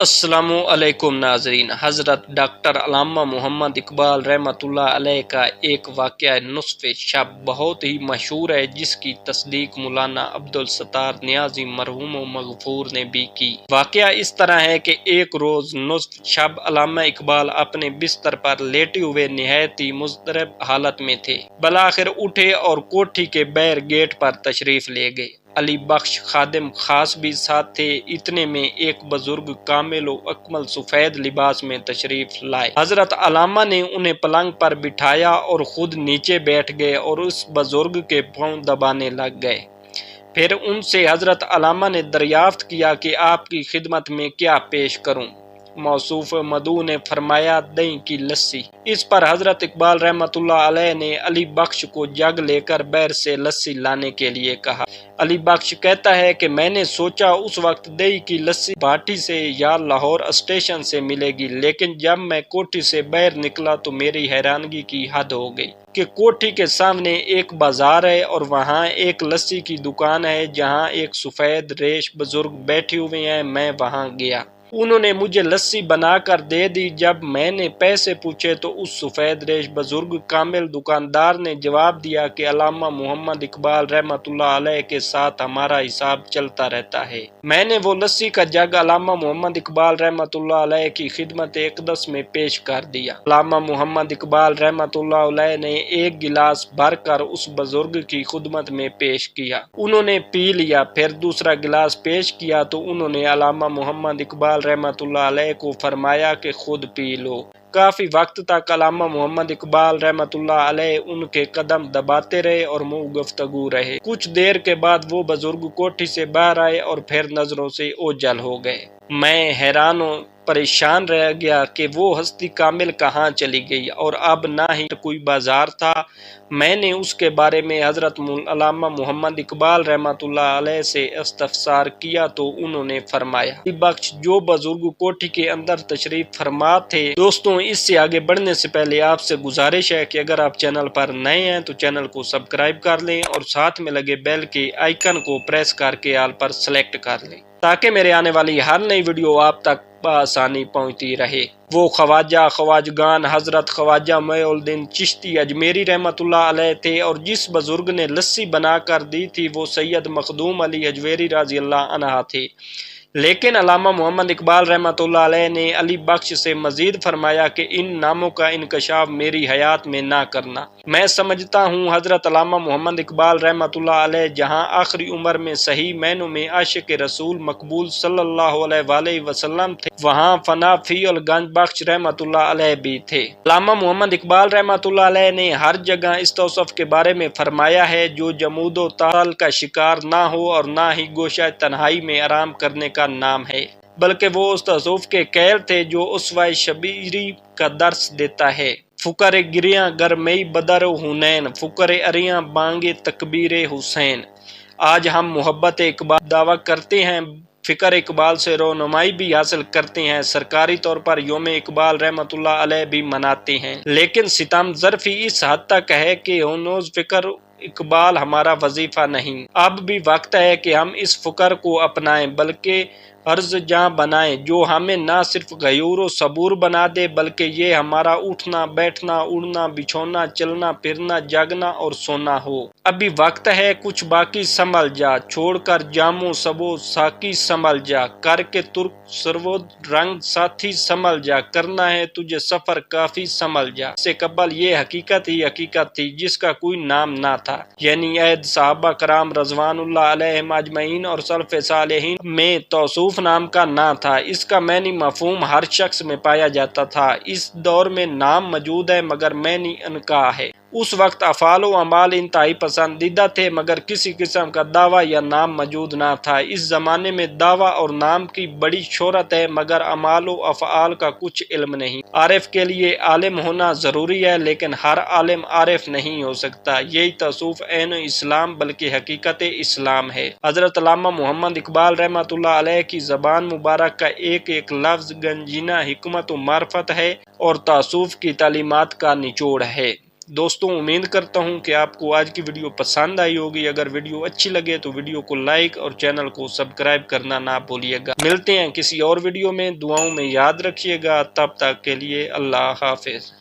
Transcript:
السلام علیکم ناظرین۔ حضرت ڈاکٹر علامہ محمد اقبال رحمۃ اللہ علیہ کا ایک واقعہ نصف شب بہت ہی مشہور ہے، جس کی تصدیق مولانا عبدالستار نیازی مرحوم و مغفور نے بھی کی۔ واقعہ اس طرح ہے کہ ایک روز نصف شب علامہ اقبال اپنے بستر پر لیٹے ہوئے نہایت ہی مضطرب حالت میں تھے۔ بالآخر اٹھے اور کوٹھی کے باہر گیٹ پر تشریف لے گئے۔ علی بخش خادم خاص بھی ساتھ تھے۔ اتنے میں ایک بزرگ کامل و اکمل سفید لباس میں تشریف لائے۔ حضرت علامہ نے انہیں پلنگ پر بٹھایا اور خود نیچے بیٹھ گئے اور اس بزرگ کے پاؤں دبانے لگ گئے۔ پھر ان سے حضرت علامہ نے دریافت کیا کہ آپ کی خدمت میں کیا پیش کروں؟ موصوف مدعو نے فرمایا، دہی کی لسی۔ اس پر حضرت اقبال رحمۃ اللہ علیہ نے علی بخش کو جگ لے کر باہر سے لسی لانے کے لیے کہا۔ علی بخش کہتا ہے کہ میں نے سوچا اس وقت دہی کی لسی بھاٹی سے یا لاہور اسٹیشن سے ملے گی، لیکن جب میں کوٹھی سے باہر نکلا تو میری حیرانگی کی حد ہو گئی کہ کوٹھی کے سامنے ایک بازار ہے اور وہاں ایک لسی کی دکان ہے جہاں ایک سفید ریش بزرگ بیٹھے ہوئے ہیں۔ میں وہاں گیا، انہوں نے مجھے لسی بنا کر دے دی۔ جب میں نے پیسے پوچھے تو اس سفید ریش بزرگ کامل دکاندار نے جواب دیا کہ علامہ محمد اقبال رحمۃ اللہ علیہ کے ساتھ ہمارا حساب چلتا رہتا ہے۔ میں نے وہ لسی کا جگ علامہ محمد اقبال رحمۃ اللہ علیہ کی خدمت اقدس میں پیش کر دیا۔ علامہ محمد اقبال رحمۃ اللہ علیہ نے ایک گلاس بھر کر اس بزرگ کی خدمت میں پیش کیا۔ انہوں نے پی لیا۔ پھر دوسرا گلاس پیش کیا تو انہوں نے علامہ محمد اقبال رحمۃ اللہ علیہ کو فرمایا کہ خود پی لو۔ کافی وقت تک علامہ محمد اقبال رحمۃ اللہ علیہ ان کے قدم دباتے رہے اور منہ گفتگو رہے۔ کچھ دیر کے بعد وہ بزرگ کوٹھی سے باہر آئے اور پھر نظروں سے اوجھل ہو گئے۔ میں حیران و پریشان رہ گیا کہ وہ ہستی کامل کہاں چلی گئی اور اب نہ ہی کوئی بازار تھا۔ میں نے اس کے بارے میں حضرت علامہ محمد اقبال رحمۃ اللہ علیہ سے استفسار کیا تو انہوں نے فرمایا، علی بخش جو بزرگ کوٹھی کے اندر تشریف فرما تھے۔ دوستوں، اس سے آگے بڑھنے سے پہلے آپ سے گزارش ہے کہ اگر آپ چینل پر نئے ہیں تو چینل کو سبسکرائب کر لیں اور ساتھ میں لگے بیل کے آئیکن کو پریس کر کے آل پر سلیکٹ کر لیں تاکہ میرے آنے والی ہر نئی ویڈیو آپ تک بآسانی پہنچتی رہے۔ وہ خواجہ خواجگان حضرت خواجہ معین الدین چشتی اجمیری رحمۃ اللہ علیہ تھے اور جس بزرگ نے لسی بنا کر دی تھی وہ سید مخدوم علی اجمیری رضی اللہ عنہ تھے۔ لیکن علامہ محمد اقبال رحمۃ اللہ علیہ نے علی بخش سے مزید فرمایا کہ ان ناموں کا انکشاف میری حیات میں نہ کرنا۔ میں سمجھتا ہوں حضرت علامہ محمد اقبال رحمۃ اللہ علیہ جہاں آخری عمر میں صحیح معنوں میں عاشق رسول مقبول صلی اللہ علیہ وآلہ وسلم تھے، وہاں فنا فی الگنج بخش رحمۃ اللہ علیہ بھی تھے۔ علامہ محمد اقبال رحمۃ اللہ علیہ نے ہر جگہ اس توصف کے بارے میں فرمایا ہے جو جمود و تعال کا شکار نہ ہو اور نہ ہی گوشہ تنہائی میں آرام کرنے کا نام ہے، بلکہ وہ اس تصوف کے قیل تھے جو اسوہ شبیری کا درس دیتا ہے۔ فکر گریاں گر مئی بدر و حنین، فکر اریاں بانگے تکبیر حسین۔ آج ہم محبت اقبال دعویٰ کرتے ہیں، فکر اقبال سے رونمائی بھی حاصل کرتے ہیں، سرکاری طور پر یوم اقبال رحمۃ اللہ علیہ بھی مناتے ہیں، لیکن ستم ظرفی اس حد تک ہے کہ ہنوز فکر اقبال ہمارا وظیفہ نہیں۔ اب بھی وقت ہے کہ ہم اس فکر کو اپنائیں، بلکہ عرض جاں بنائیں، جو ہمیں نہ صرف غیور و صبور بنا دے بلکہ یہ ہمارا اٹھنا بیٹھنا اڑنا بچھونا چلنا پھرنا جاگنا اور سونا ہو۔ ابھی وقت ہے، کچھ باقی سنبھل جا، چھوڑ کر جاموں سبو ساکی سنبھل جا، کر کے ترک سرود رنگ ساتھی سنبھل جا، کرنا ہے تجھے سفر کافی سنبھل جا۔ اس سے قبل یہ حقیقت ہی حقیقت تھی جس کا کوئی نام نہ تھا، یعنی عہد صحابہ کرام رضوان اللہ علیہم اجمعین اور سلف صالحین میں توصوف نام کا نہ تھا۔ اس کا معنی مفہوم ہر شخص میں پایا جاتا تھا۔ اس دور میں نام موجود ہے مگر معنی انکا ہے۔ اس وقت افعال و اعمال انتہائی پسندیدہ تھے مگر کسی قسم کا دعویٰ یا نام موجود نہ تھا۔ اس زمانے میں دعویٰ اور نام کی بڑی شہرت ہے مگر اعمال و افعال کا کچھ علم نہیں۔ عارف کے لیے عالم ہونا ضروری ہے لیکن ہر عالم عارف نہیں ہو سکتا۔ یہی تصوف عین اسلام بلکہ حقیقت اسلام ہے۔ حضرت علامہ محمد اقبال رحمۃ اللہ علیہ کی زبان مبارک کا ایک ایک لفظ گنجینہ حکمت و معرفت ہے اور تصوف کی تعلیمات کا نچوڑ ہے۔ دوستوں امید کرتا ہوں کہ آپ کو آج کی ویڈیو پسند آئی ہوگی۔ اگر ویڈیو اچھی لگے تو ویڈیو کو لائک اور چینل کو سبسکرائب کرنا نہ بھولیے گا۔ ملتے ہیں کسی اور ویڈیو میں، دعاؤں میں یاد رکھیے گا۔ تب تک کے لیے اللہ حافظ۔